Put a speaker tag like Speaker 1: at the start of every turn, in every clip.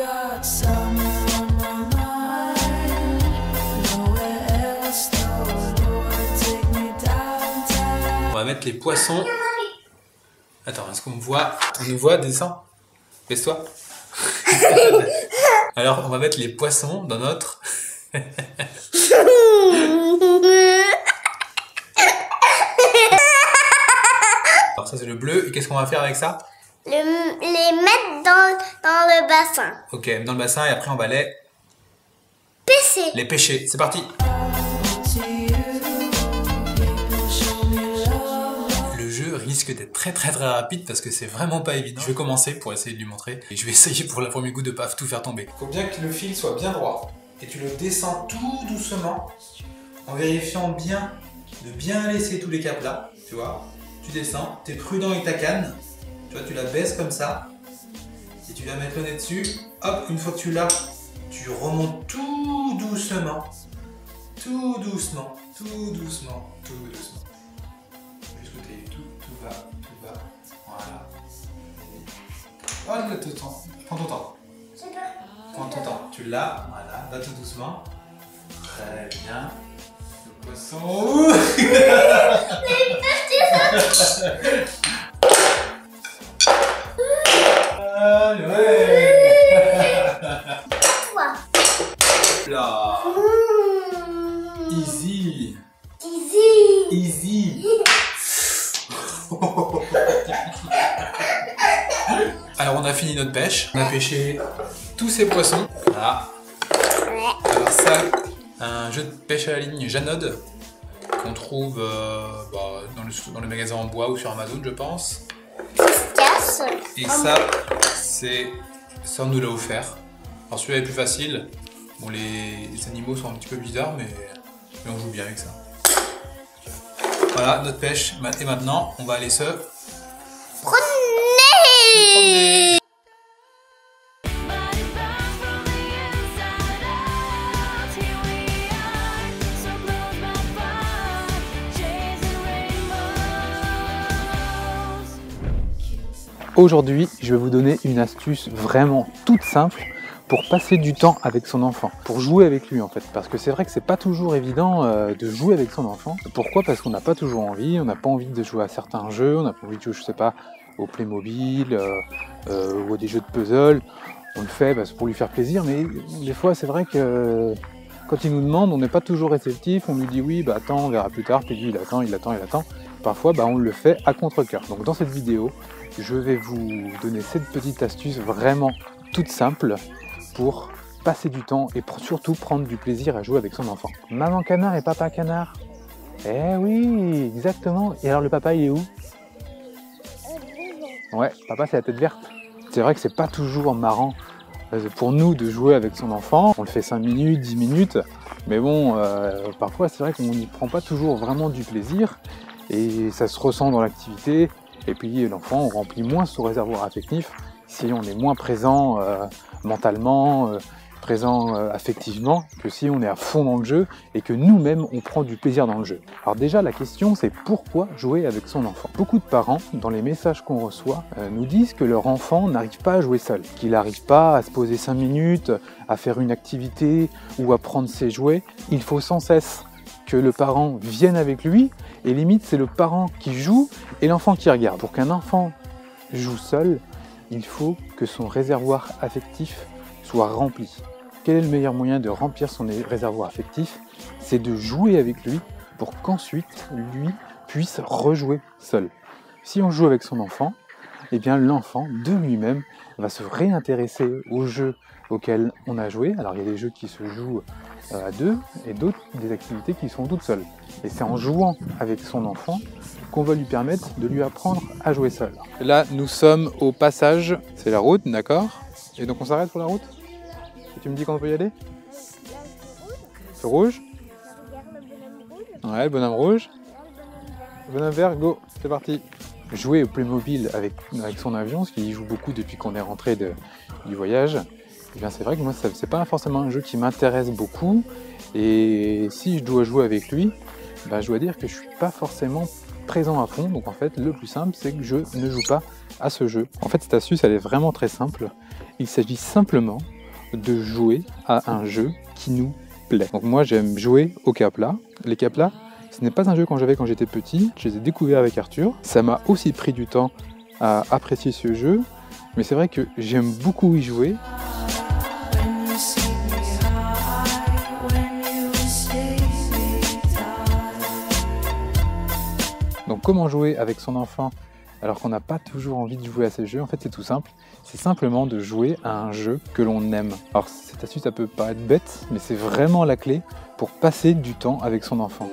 Speaker 1: On va mettre les poissons. Attends, est-ce qu'on me voit? On nous voit, descends. Baisse-toi. Alors, on va mettre les poissons dans notre... Alors ça c'est le bleu, et qu'est-ce qu'on va faire avec ça?
Speaker 2: Les mettre dans le bassin.
Speaker 1: Ok, dans le bassin, et après on va les...
Speaker 2: Pêcher.
Speaker 1: Les pêcher, c'est parti. Le jeu risque d'être très rapide parce que c'est vraiment pas évident. Je vais commencer pour essayer de lui montrer, et je vais essayer pour le premier coup de pas tout faire tomber. Il faut bien que le fil soit bien droit, et tu le descends tout doucement, en vérifiant bien de bien laisser tous les câbles là, tu vois. Tu descends, tu es prudent avec ta canne, tu vois, tu la baisses comme ça, et tu vas mettre le nez dessus, hop, une fois que tu l'as, tu remontes tout doucement, tout doucement, tout doucement, tout doucement. Jusqu'au côté, tout va, voilà. Oh, là, tout temps, prends ton temps. Prends ton temps, tu l'as, voilà, va tout doucement. Très bien. Le poisson. Ouais. Là. Easy. Easy. Alors on a fini notre pêche. On a pêché tous ces poissons. Voilà. Alors ça, un jeu de pêche à la ligne Janod qu'on trouve dans le magasin en bois ou sur Amazon, je pense. Et ça, on nous l'a offert. Alors celui-là est plus facile. Bon, les animaux sont un petit peu bizarres, mais on joue bien avec ça. Voilà, notre pêche. Et maintenant, on va aller se promener. Aujourd'hui, je vais vous donner une astuce vraiment toute simple pour passer du temps avec son enfant, pour jouer avec lui en fait. Parce que c'est vrai que c'est pas toujours évident de jouer avec son enfant. Pourquoi? Parce qu'on n'a pas toujours envie, on n'a pas envie de jouer à certains jeux, on n'a pas envie de jouer, je sais pas, au Playmobil ou à des jeux de puzzle. On le fait pour lui faire plaisir, mais des fois c'est vrai que quand il nous demande, on n'est pas toujours réceptif, on lui dit oui, bah attends, on verra plus tard, puis lui il attend. Parfois, on le fait à contre-cœur. Donc dans cette vidéo, je vais vous donner cette petite astuce vraiment toute simple pour passer du temps et surtout prendre du plaisir à jouer avec son enfant. Maman canard et papa canard. Eh oui, exactement. Et alors le papa il est où? Ouais, papa c'est la tête verte. C'est vrai que c'est pas toujours marrant pour nous de jouer avec son enfant. On le fait 5 minutes, 10 minutes, mais bon, parfois c'est vrai qu'on n'y prend pas toujours vraiment du plaisir et ça se ressent dans l'activité. Et puis l'enfant remplit moins son réservoir affectif si on est moins présent mentalement, présent affectivement, que si on est à fond dans le jeu et que nous-mêmes on prend du plaisir dans le jeu. Alors déjà la question c'est pourquoi jouer avec son enfant? Beaucoup de parents, dans les messages qu'on reçoit, nous disent que leur enfant n'arrive pas à jouer seul, qu'il n'arrive pas à se poser 5 minutes, à faire une activité ou à prendre ses jouets. Il faut sans cesse que le parent vienne avec lui, et limite c'est le parent qui joue et l'enfant qui regarde. Pour qu'un enfant joue seul, il faut que son réservoir affectif soit rempli. Quel est le meilleur moyen de remplir son réservoir affectif? C'est de jouer avec lui pour qu'ensuite lui puisse rejouer seul. Si on joue avec son enfant, eh bien l'enfant de lui-même va se réintéresser aux jeux auxquels on a joué. Alors il y a des jeux qui se jouent à deux et d'autres des activités qui sont toutes seules. Et c'est en jouant avec son enfant qu'on va lui permettre de lui apprendre à jouer seul. Là nous sommes au passage, c'est la route, d'accord? Et donc on s'arrête pour la route? Et tu me dis qu'on peut y aller? C'est rouge? Ouais, le bonhomme rouge. Le bonhomme vert, go, c'est parti. Jouer au Playmobil avec son avion, ce qu'il joue beaucoup depuis qu'on est rentré du voyage, eh bien c'est vrai que moi c'est pas forcément un jeu qui m'intéresse beaucoup, et si je dois jouer avec lui, je dois dire que je suis pas forcément présent à fond. Donc en fait, le plus simple, c'est que je ne joue pas à ce jeu. En fait, cette astuce, elle est vraiment très simple. Il s'agit simplement de jouer à un jeu qui nous plaît. Donc moi, j'aime jouer au Capla. Les Capla, ce n'est pas un jeu quand j'étais petit. Je les ai découverts avec Arthur. Ça m'a aussi pris du temps à apprécier ce jeu. Mais c'est vrai que j'aime beaucoup y jouer. Donc comment jouer avec son enfant alors qu'on n'a pas toujours envie de jouer à ces jeux? En fait, c'est tout simple. C'est simplement de jouer à un jeu que l'on aime. Alors cette astuce, ça peut paraître bête, mais c'est vraiment la clé pour passer du temps avec son enfant.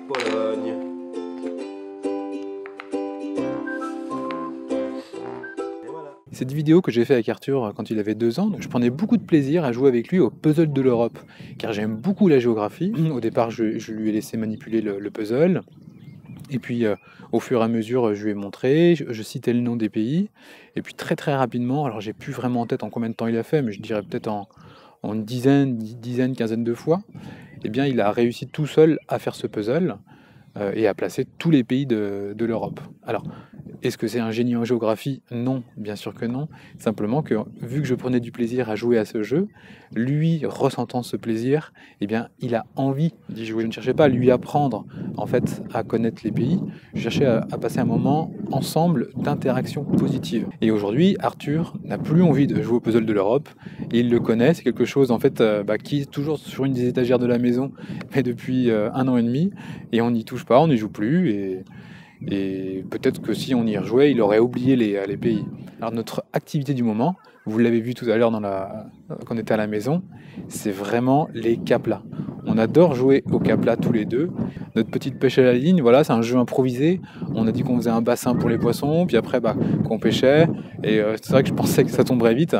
Speaker 3: Pologne. Et voilà.
Speaker 1: Cette vidéo que j'ai fait avec Arthur quand il avait 2 ans, je prenais beaucoup de plaisir à jouer avec lui au puzzle de l'Europe, car j'aime beaucoup la géographie. Au départ, je lui ai laissé manipuler le puzzle, et puis au fur et à mesure, je lui ai montré, je citais le nom des pays, et puis très rapidement, alors j'ai plus vraiment en tête en combien de temps il a fait, mais je dirais peut-être en une dizaine, quinzaine de fois, eh bien il a réussi tout seul à faire ce puzzle et à placer tous les pays de l'Europe. Alors, est-ce que c'est un génie en géographie? Non, bien sûr que non. Simplement que, vu que je prenais du plaisir à jouer à ce jeu, lui, ressentant ce plaisir, eh bien, il a envie d'y jouer. Je ne cherchais pas à lui apprendre, en fait, à connaître les pays. Je cherchais à passer un moment ensemble d'interaction positive. Et aujourd'hui, Arthur n'a plus envie de jouer au puzzle de l'Europe. Il le connaît, c'est quelque chose, en fait, qui est toujours sur une des étagères de la maison, mais depuis 1 an et demi, et on n'y touche pas, on n'y joue plus, et peut-être que si on y rejouait, il aurait oublié les pays. Alors notre activité du moment, vous l'avez vu tout à l'heure quand on était à la maison, c'est vraiment les Capla. On adore jouer au Capla tous les deux. Notre petite pêche à la ligne, voilà, c'est un jeu improvisé. On a dit qu'on faisait un bassin pour les poissons, puis après qu'on pêchait. Et c'est vrai que je pensais que ça tomberait vite.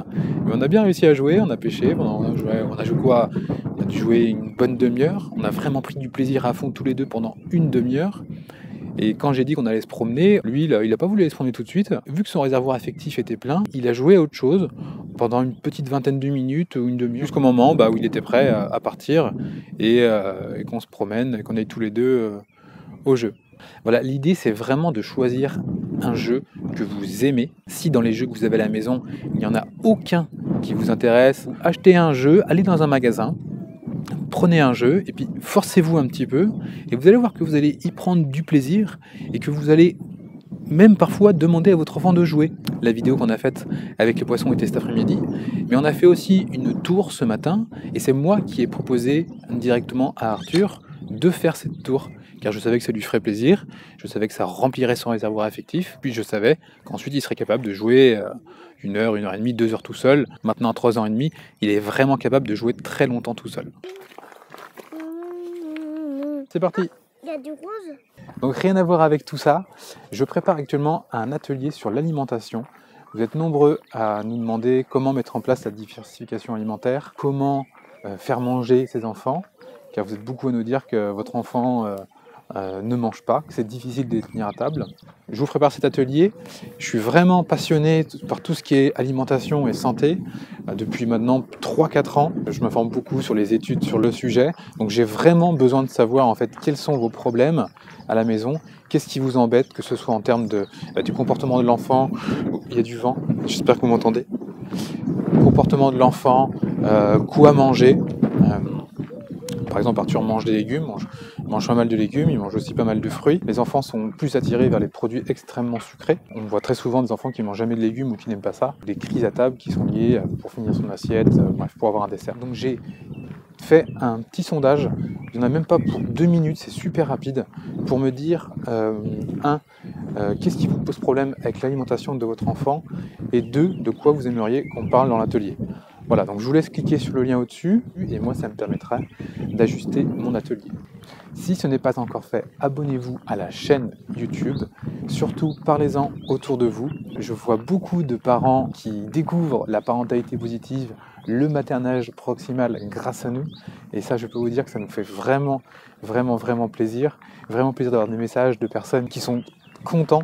Speaker 1: Mais on a bien réussi à jouer, on a pêché. On a joué quoi? On a dû jouer une bonne demi-heure. On a vraiment pris du plaisir à fond tous les deux pendant une demi-heure. Et quand j'ai dit qu'on allait se promener, lui, il n'a pas voulu aller se promener tout de suite. Vu que son réservoir affectif était plein, il a joué à autre chose pendant une petite vingtaine de minutes ou une demi-heure, jusqu'au moment où il était prêt à partir et qu'on se promène et qu'on aille tous les deux au jeu. Voilà, l'idée c'est vraiment de choisir un jeu que vous aimez. Si dans les jeux que vous avez à la maison, il n'y en a aucun qui vous intéresse, achetez un jeu, allez dans un magasin, prenez un jeu et puis forcez-vous un petit peu et vous allez voir que vous allez y prendre du plaisir et que vous allez même parfois demander à votre enfant de jouer. La vidéo qu'on a faite avec les poissons était cet après-midi, mais on a fait aussi une tour ce matin et c'est moi qui ai proposé directement à Arthur de faire cette tour car je savais que ça lui ferait plaisir, je savais que ça remplirait son réservoir affectif, puis je savais qu'ensuite il serait capable de jouer 1 heure, 1 heure et demie, 2 heures tout seul. Maintenant à 3 ans et demi, il est vraiment capable de jouer très longtemps tout seul. C'est parti!
Speaker 2: Il y a du rose.
Speaker 1: Donc rien à voir avec tout ça, je prépare actuellement un atelier sur l'alimentation. Vous êtes nombreux à nous demander comment mettre en place la diversification alimentaire, comment faire manger ses enfants, car vous êtes beaucoup à nous dire que votre enfant ne mange pas, que c'est difficile de les tenir à table. Je vous prépare cet atelier, je suis vraiment passionné par tout ce qui est alimentation et santé depuis maintenant 3-4 ans. Je m'informe beaucoup sur les études sur le sujet, donc j'ai vraiment besoin de savoir en fait quels sont vos problèmes à la maison, qu'est-ce qui vous embête, que ce soit en termes du comportement de l'enfant, il y a du vent, j'espère que vous m'entendez, comportement de l'enfant, quoi manger. Par exemple, Arthur mange des légumes, mange pas mal de légumes, il mange aussi pas mal de fruits. Les enfants sont plus attirés vers les produits extrêmement sucrés. On voit très souvent des enfants qui mangent jamais de légumes ou qui n'aiment pas ça. Des crises à table qui sont liées pour finir son assiette, bref, pour avoir un dessert. Donc j'ai fait un petit sondage, il n'y en a même pas pour 2 minutes, c'est super rapide, pour me dire, qu'est-ce qui vous pose problème avec l'alimentation de votre enfant, et 2, de quoi vous aimeriez qu'on parle dans l'atelier. Voilà, donc je vous laisse cliquer sur le lien au-dessus et moi ça me permettra d'ajuster mon atelier. Si ce n'est pas encore fait, abonnez-vous à la chaîne YouTube. Surtout, parlez-en autour de vous. Je vois beaucoup de parents qui découvrent la parentalité positive, le maternage proximal grâce à nous. Et ça, je peux vous dire que ça nous fait vraiment plaisir. Vraiment plaisir d'avoir des messages de personnes qui sont contents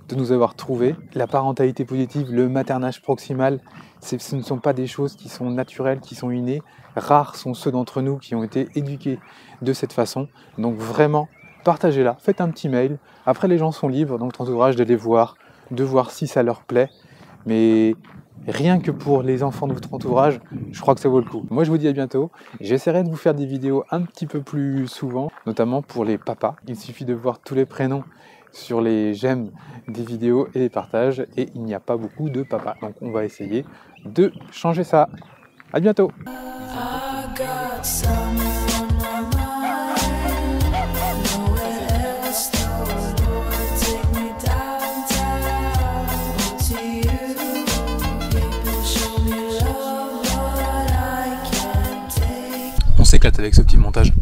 Speaker 1: de nous avoir trouvés. La parentalité positive, le maternage proximal, ce ne sont pas des choses qui sont naturelles, qui sont innées. Rares sont ceux d'entre nous qui ont été éduqués de cette façon. Donc vraiment, partagez-la, faites un petit mail. Après, les gens sont libres dans votre entourage d'aller voir, de voir si ça leur plaît. Mais rien que pour les enfants de votre entourage, je crois que ça vaut le coup. Moi, je vous dis à bientôt. J'essaierai de vous faire des vidéos un petit peu plus souvent, notamment pour les papas. Il suffit de voir tous les prénoms sur les j'aime des vidéos et les partages, et il n'y a pas beaucoup de papas. Donc on va essayer de changer ça. À bientôt. On s'éclate avec ce petit montage.